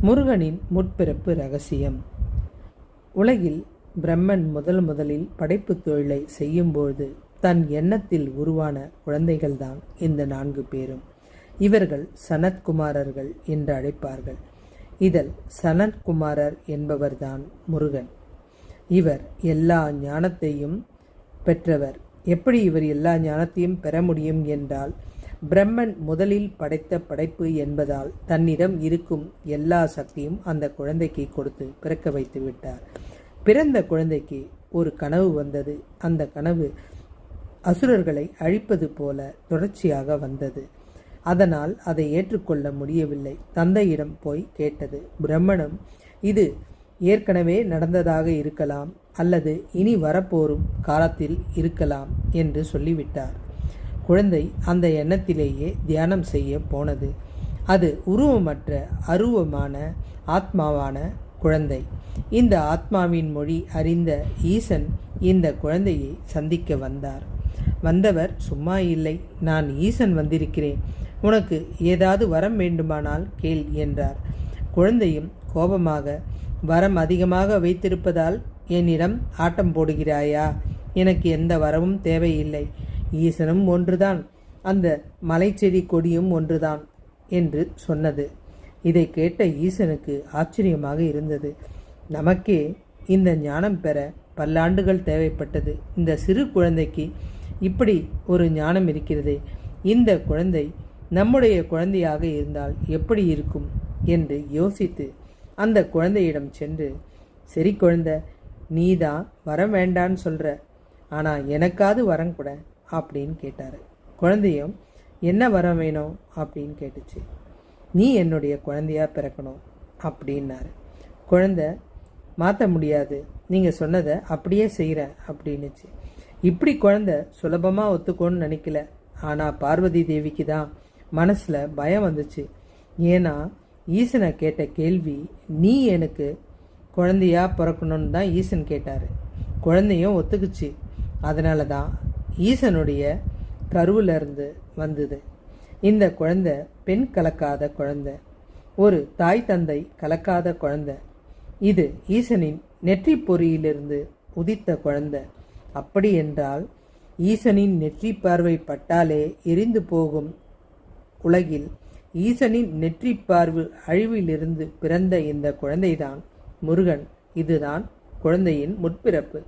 முருகனின் முற்பிறப்பு ரகசியம். உலகில் பிரம்மன் முதலில் படைப்பு தொழிலை செய்யும்போது தன் எண்ணத்தில் உருவான குழந்தைகள்தான் இந்த 4 பேரும். இவர்கள் சனத்குமாரர்கள் என்று அழைப்பார்கள். இதில் சனத்குமாரர் என்பவர்தான் முருகன். இவர் எல்லா ஞானத்தையும் பெற்றவர். எப்படி இவர் எல்லா ஞானத்தையும் பெற முடியும் என்றால், பிரம்மன் முதலில் படைத்த படைப்பு என்பதால் தன்னிடம் இருக்கும் எல்லா சக்தியும் அந்த குழந்தைக்கு கொடுத்து பிறக்க வைத்து விட்டார். பிறந்த குழந்தைக்கு ஒரு கனவு வந்தது. அந்த கனவு அசுரர்களை அழிப்பது போல தொடர்ச்சியாக வந்தது. அதனால் அதை ஏற்றுக்கொள்ள முடியவில்லை. தந்தையிடம் போய் கேட்டது. பிரம்மனும் இது ஏற்கனவே நடந்ததாக இருக்கலாம் அல்லது இனி வரப்போரும் காலத்தில் இருக்கலாம் என்று சொல்லிவிட்டார். குழந்தை அந்த எண்ணத்திலேயே தியானம் செய்ய போனது. அது உருவமற்ற அருவமான ஆத்மாவான குழந்தை. இந்த ஆத்மாவின் மொழி அறிந்த ஈசன் இந்த குழந்தையை சந்திக்க வந்தார். வந்தவர் சும்மா இல்லை. நான் ஈசன் வந்திருக்கிறேன், உனக்கு ஏதாவது வரம் வேண்டுமானால் கேள் என்றார். குழந்தையும் கோபமாக, வரம் அதிகமாக வைத்திருப்பதால் என்னிடம் ஆட்டம் போடுகிறாயா? எனக்கு எந்த வரமும் தேவையில்லை. ஈசனும் ஒன்றுதான், அந்த மலைச்செடி கொடியும் ஒன்றுதான் என்று சொன்னது. இதை கேட்ட ஈசனுக்கு ஆச்சரியமாக இருந்தது. நமக்கே இந்த ஞானம் பெற பல்லாண்டுகள் தேவைப்பட்டது. இந்த சிறு குழந்தைக்கு இப்படி ஒரு ஞானம் இருக்கிறதே, இந்த குழந்தை நம்முடைய குழந்தையாக இருந்தால் எப்படி இருக்கும் என்று யோசித்து அந்த குழந்தையிடம் சென்று, சரி குழந்தை, நீதான் வரம் வேண்டான்னு சொல்கிற, ஆனால் எனக்காவது வரம் கூட அப்படின்னு கேட்டார். குழந்தையும் என்ன வரம் வேணும் அப்படின்னு கேட்டுச்சு. நீ என்னுடைய குழந்தையா பிறக்கணும் அப்படின்னாரு. குழந்தை, மாற்ற முடியாது, நீங்கள் சொன்னதை அப்படியே செய்கிறேன் அப்படின்னுச்சு. இப்படி குழந்தை சுலபமாக ஒத்துக்கோன்னு நினைக்கல. ஆனால் பார்வதி தேவிக்கு தான் மனசில் பயம் வந்துச்சு. ஏன்னா ஈசனை கேட்ட கேள்வி, நீ எனக்கு குழந்தையா பிறக்கணும்னு தான் ஈசன் கேட்டார். குழந்தையும் ஒத்துக்குச்சு. அதனால தான் ஈசனுடைய கருவிலிருந்து வந்தது. இந்த குழந்தை பெண் கலக்காத குழந்தை, ஒரு தாய் தந்தை கலக்காத குழந்தை. இது ஈசனின் நெற்றி பொறியிலிருந்து உதித்த குழந்தை. அப்படி என்றால் ஈசனின் நெற்றி பார்வை பட்டாலே எரிந்து போகும் உலகில் ஈசனின் நெற்றி பார்வை அழிவிலிருந்து பிறந்த இந்த குழந்தைதான் முருகன். இதுதான் குழந்தையின் முற்பிறப்பு.